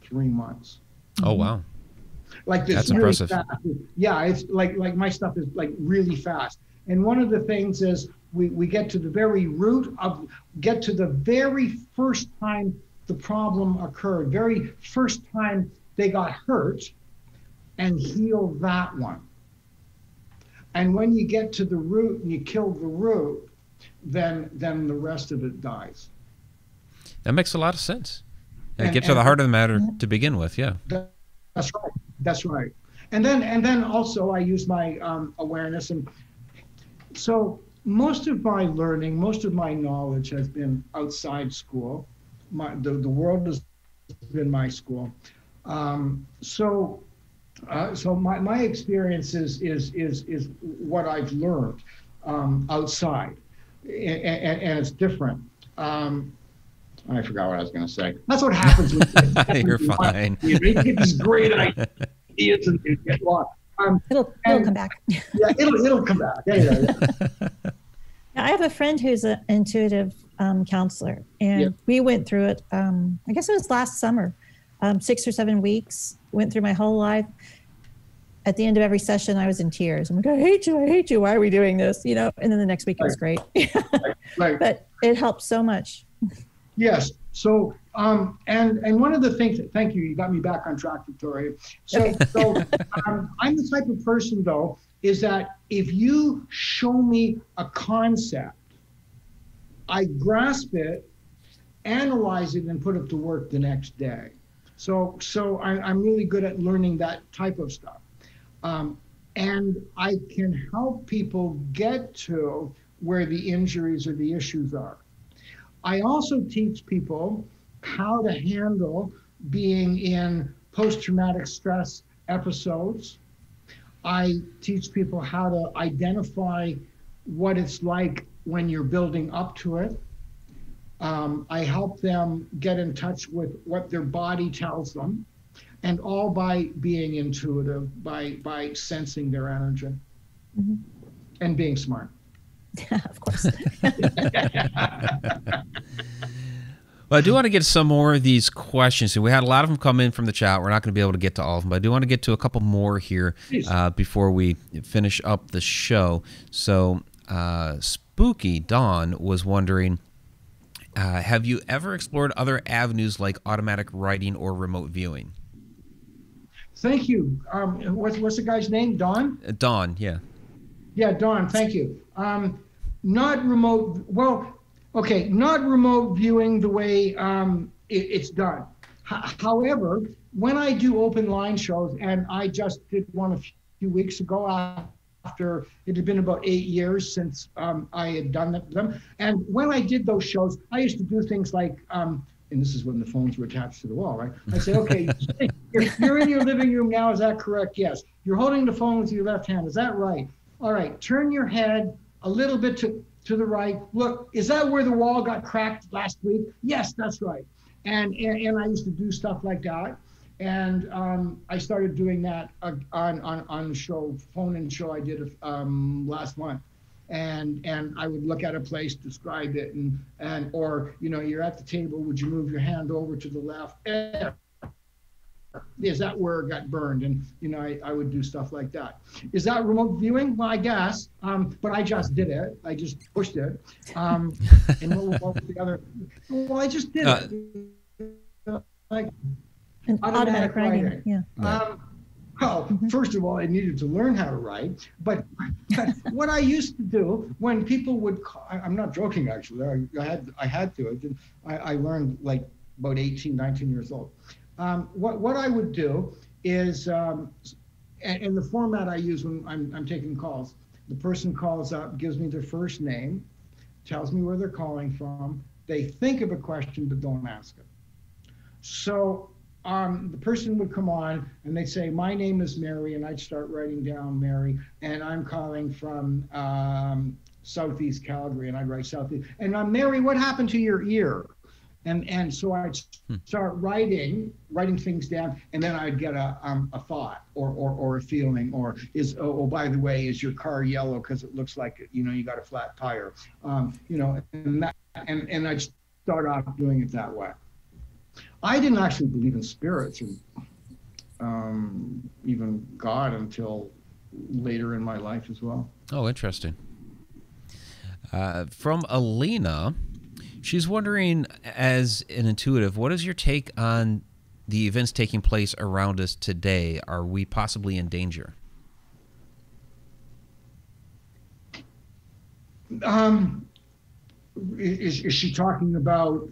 3 months. Oh, wow. Like this. That's impressive. Fast. Yeah, it's like my stuff is like really fast. And one of the things is we get to the very root of, get to the very first time the problem occurred, very first time they got hurt, and heal that one. And when you get to the root and you kill the root, then the rest of it dies. That makes a lot of sense. And it gets to the heart of the matter to begin with, yeah. That's right. That's right. And then also I use my awareness. And so most of my learning, most of my knowledge has been outside school. The world has been my school. So my experience is what I've learned outside, and it's different. I forgot what I was going to say. That's what happens with You're fine. You get these great ideas and you get lost. It'll come back. Yeah, it'll come back. Anyway. I have a friend who's an intuitive counselor, and we went through it. I guess it was last summer, 6 or 7 weeks. Went through my whole life. At the end of every session, I was in tears. I'm like, I hate you. Why are we doing this? And then the next week it was great. Right. But it helped so much. Yes. So, and one of the things, thank you, you got me back on track, Victoria. So I'm the type of person, though, is that if you show me a concept, I grasp it, analyze it, and put it to work the next day. So I'm really good at learning that type of stuff. And I can help people get to where the injuries or the issues are. I also teach people how to handle being in post-traumatic stress episodes. I teach people how to identify what it's like when you're building up to it. I help them get in touch with what their body tells them, and all by being intuitive, by sensing their energy, and being smart. Of course. Well, I do want to get some more of these questions. So we had a lot of them come in from the chat. We're not going to be able to get to all of them, but I do want to get to a couple more here before we finish up the show. So Spooky Dawn was wondering, have you ever explored other avenues like automatic writing or remote viewing? Thank you. What's the guy's name? Dawn? Dawn, yeah. Yeah, Dawn, thank you. Not remote, well, okay, not remote viewing the way it's done. However, when I do open line shows, and I just did one a few weeks ago after it had been about 8 years since I had done them. And when I did those shows, I used to do things like, and this is when the phones were attached to the wall, right? I say, okay, you're in your living room now, is that correct? Yes. You're holding the phone with your left hand, is that right? All right, turn your head a little bit to the right. Look, is that where the wall got cracked last week? Yes, that's right. And I used to do stuff like that. And I started doing that on the show, phone-in show I did last month. And I would look at a place, describe it, or, you know, you're at the table, would you move your hand over to the left? Is that where it got burned? And, you know, I would do stuff like that. Is that remote viewing? Well, I guess, but I just did it. I just pushed it. And what was the other? Well, I just did it. Like An automatic writing. Yeah. Well, first of all, I needed to learn how to write. But what I used to do when people would call, I'm not joking, actually. I had to. I learned like about 18, 19 years old. What I would do is, and the format I use when I'm taking calls, the person calls up, gives me their first name, tells me where they're calling from. They think of a question, but don't ask it. So the person would come on and they'd say, my name is Mary, and I'd start writing down Mary, and I'm calling from Southeast Calgary, and I'd write Southeast. And Mary, what happened to your ear? And so I'd start writing things down, and then I'd get a thought or a feeling, or oh, by the way, is your car yellow because it looks like, you know, you got a flat tire, you know, and I'd start off doing it that way. I didn't actually believe in spirits or even God until later in my life as well. Oh, interesting. From Alina. She's wondering, as an intuitive, what is your take on the events taking place around us today? Are we possibly in danger? Is she talking about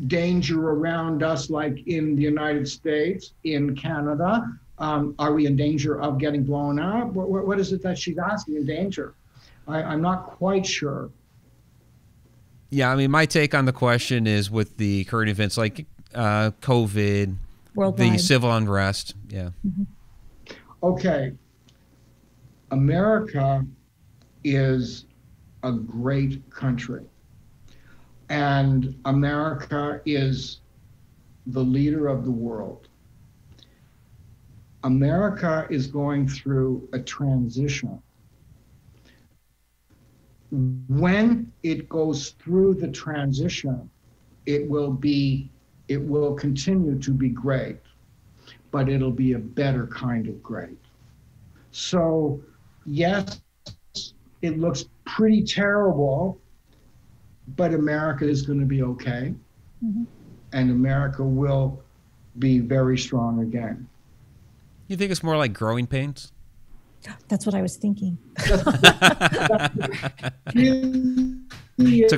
danger around us, like in the United States, in Canada? Are we in danger of getting blown up? What is it that she's asking in danger? I'm not quite sure. Yeah, I mean, my take on the question is with the current events like COVID, worldwide, the civil unrest. Yeah. Okay. America is a great country. And America is the leader of the world. America is going through a transition. When it goes through the transition, it will continue to be great, but it'll be a better kind of great. So yes, it looks pretty terrible, but America is going to be okay. And America will be very strong again. You think it's more like growing pains? That's what I was thinking. Took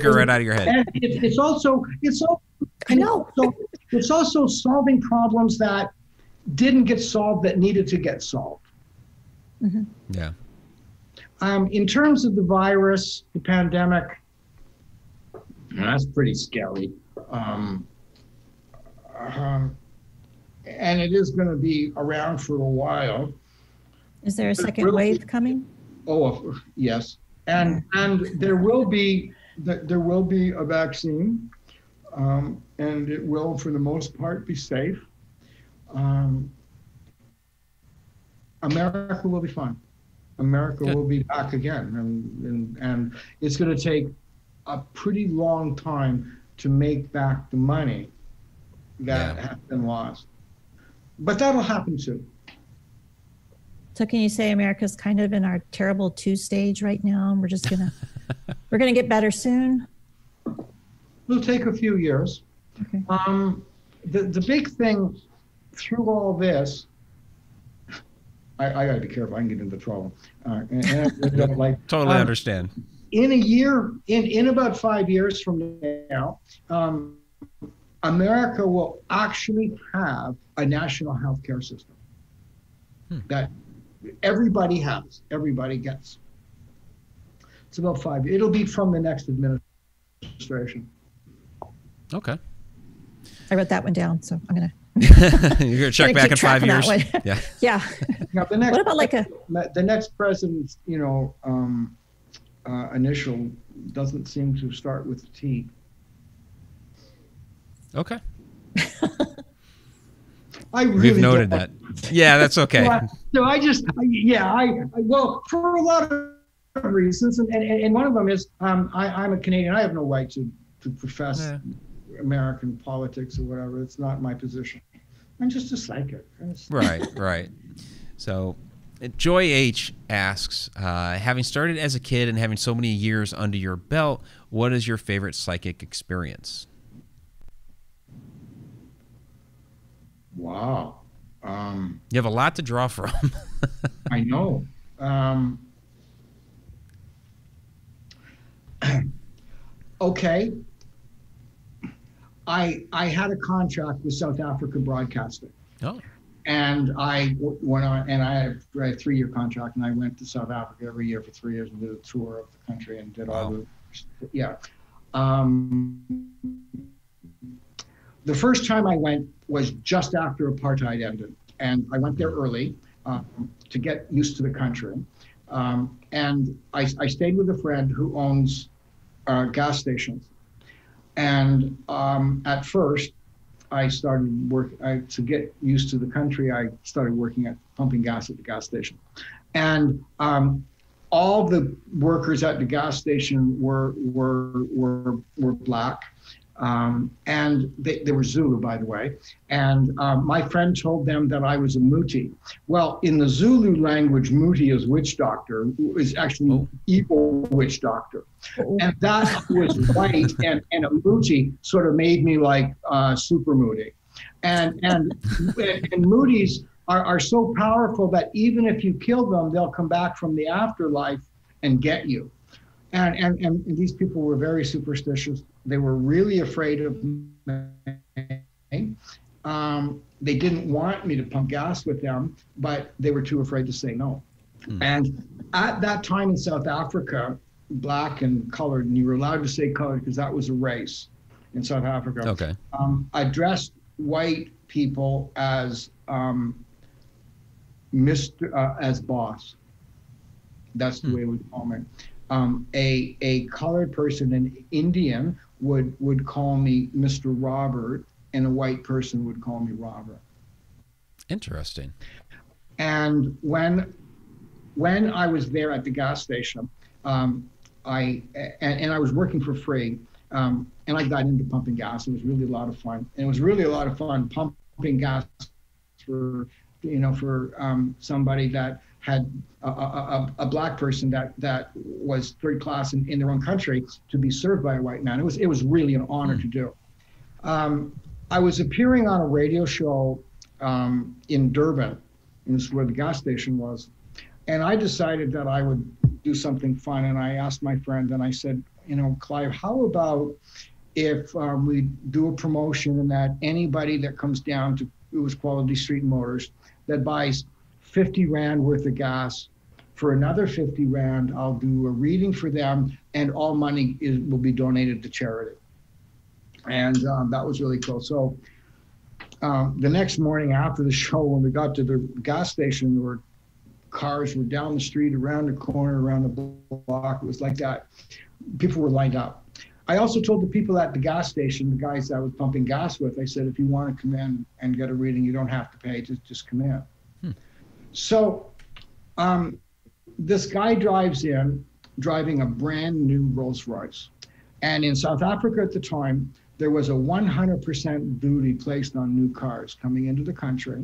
it right out of your head. And it's also I know. It's also solving problems that didn't get solved that needed to get solved. Yeah. In terms of the virus, the pandemic, that's pretty scary. And it is going to be around for a while. Is there a second wave coming? Oh, yes. And there will be a vaccine, and it will, for the most part, be safe. America will be fine. America will be back again, and it's going to take a pretty long time to make back the money that has been lost. But that'll happen too. So can you say America's kind of in our terrible 2 stage right now, and we're gonna get better soon? It'll take a few years. Okay. The big thing through all this I got to be careful. I can get into trouble. And I don't like, Totally understand. In a year, in about 5 years from now, America will actually have a national health care system that everybody has, everybody gets. It's about 5 years. It'll be from the next administration. Okay. I wrote that one down, so I'm gonna. You're gonna check back in 5 years. Yeah. Yeah. Now, the next, What about like the next president's, initial doesn't seem to start with a T. Okay. I really We've noted that. Yeah, that's okay. So well, for a lot of reasons, and one of them is I'm a Canadian. I have no right to profess American politics or whatever. It's not my position. I'm just a psychic. Right. So Joy H asks, having started as a kid and having so many years under your belt, what is your favorite psychic experience? Wow. You have a lot to draw from. I know. Okay. I had a contract with South Africa Broadcasting. Oh. And I went on, and I had a 3-year contract, and I went to South Africa every year for 3 years and did a tour of the country and did all the, the first time I went was just after apartheid ended, and I went there early to get used to the country. And I stayed with a friend who owns gas stations. And at first, I started to get used to the country. I started working at pumping gas at the gas station, and all the workers at the gas station were black, and they were Zulu, by the way. And my friend told them that I was a muti. Well, in the Zulu language, muti is witch doctor, is actually evil witch doctor. And that was white, and a muti sort of made me like super moody. And mutis are so powerful that even if you kill them, they'll come back from the afterlife and get you. And these people were very superstitious. They were really afraid of me. They didn't want me to pump gas with them, but they were too afraid to say no. And at that time in South Africa, black and colored, and you were allowed to say colored because that was a race in South Africa. Okay. Addressed white people as as boss. That's the way we call me. A colored person, an Indian, would call me Mr. Robert, and a white person would call me Robert. Interesting. And when I was there at the gas station, I was working for free, and I got into pumping gas. It was really a lot of fun, and it was really a lot of fun pumping gas for somebody that had a black person that was third class in their own country to be served by a white man. It was really an honor to do. I was appearing on a radio show in Durban, and this is where the gas station was. And I decided that I would do something fun. And I asked my friend, and I said, Clive, how about if we do a promotion and that anybody that comes down to, it was Quality Street Motors, that buys 50 Rand worth of gas, for another 50 Rand, I'll do a reading for them, and all money will be donated to charity. And that was really cool. So the next morning after the show, when we got to the gas station, there were cars were down the street, around the corner, around the block. It was like that. People were lined up. I also told the people at the gas station, the guys I was pumping gas with, I said, if you want to come in and get a reading, you don't have to pay, just come in. So this guy drives in, driving a brand new Rolls Royce. And in South Africa at the time, there was a 100% duty placed on new cars coming into the country.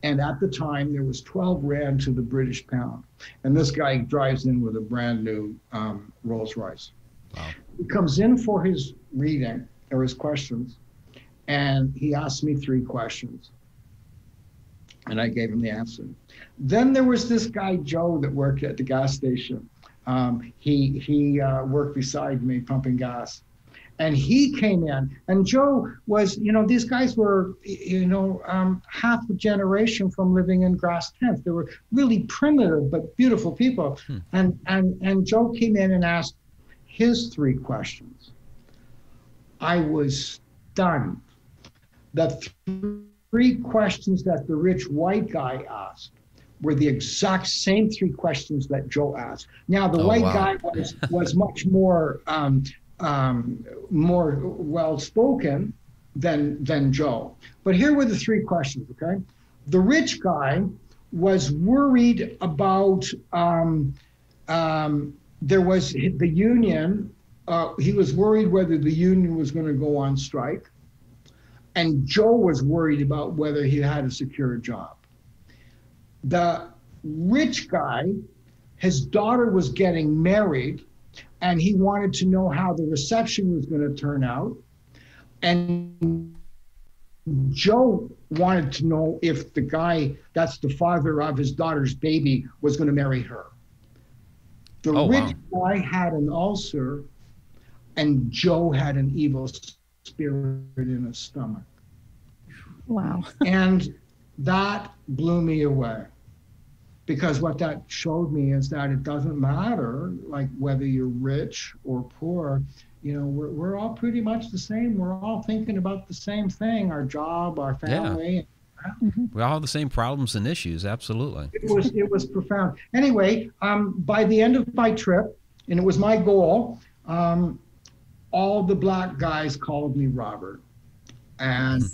And at the time, there was 12 Rand to the British pound. And this guy drives in with a brand new Rolls Royce. Wow. He comes in for his reading, or his questions, and he asked me 3 questions. And I gave him the answer. Then there was this guy, Joe, that worked at the gas station. He worked beside me pumping gas. And he came in, and Joe was, these guys were, half a generation from living in grass tents. They were really primitive but beautiful people. And Joe came in and asked his 3 questions. I was stunned. The 3 questions that the rich white guy asked were the exact same 3 questions that Joe asked. Now, the white guy was much more more well-spoken than Joe. But here were the 3 questions, okay? The rich guy was worried about, there was the union, he was worried whether the union was going to go on strike. And Joe was worried about whether he had a secure job. The rich guy, his daughter was getting married, and he wanted to know how the reception was going to turn out. And Joe wanted to know if the guy that's the father of his daughter's baby was going to marry her. The rich guy had an ulcer, and Joe had an evil spirit in his stomach. Wow. And that blew me away. Because what that showed me is that it doesn't matter, like whether you're rich or poor, we're all pretty much the same. We're all thinking about the same thing, our job, our family. Yeah. We all have the same problems and issues, absolutely. It was profound. Anyway, by the end of my trip, and it was my goal, all the black guys called me Robert. And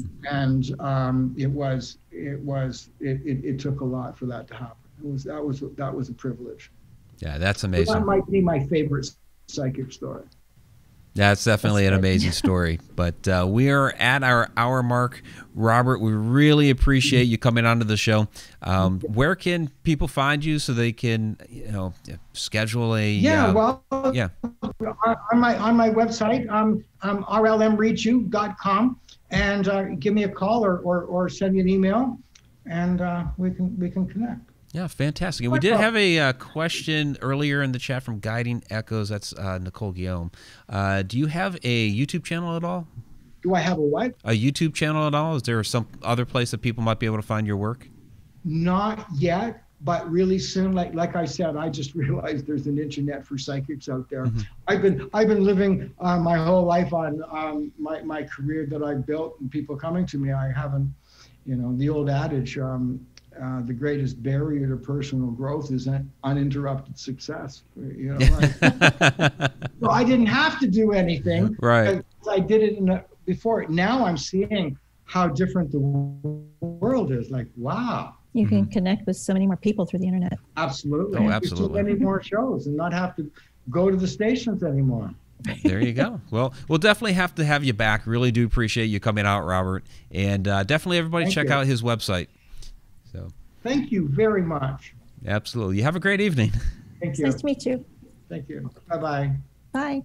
it took a lot for that to happen. That was a privilege. Yeah, that's amazing. So that might be my favorite psychic story. That's definitely an amazing story. But we are at our hour mark. Robert, we really appreciate you coming onto the show. Where can people find you so they can, schedule a... on my website, rlmreadyou.com, and give me a call or send me an email, and we can connect. Yeah, fantastic. And we did have a question earlier in the chat from Guiding Echoes. That's Nicole Guillaume. Do you have a YouTube channel at all? Do I have a what? A YouTube channel at all? Is there some other place that people might be able to find your work? Not yet, but really soon. Like I said, I just realized there's an internet for psychics out there. Mm-hmm. I've been living my whole life on my career that I built and people coming to me. I haven't, the old adage, the greatest barrier to personal growth is uninterrupted success. So I didn't have to do anything. Right. I did it before. Now I'm seeing how different the world is. Like, wow. You can connect with so many more people through the internet. Absolutely. Oh, absolutely. So many more shows and not have to go to the stations anymore. There you go. Well, we'll definitely have to have you back. Really do appreciate you coming out, Robert. And definitely everybody check out his website. So, thank you very much. Absolutely. You have a great evening. Thank you. Nice to meet you. Thank you. Bye-bye. Bye.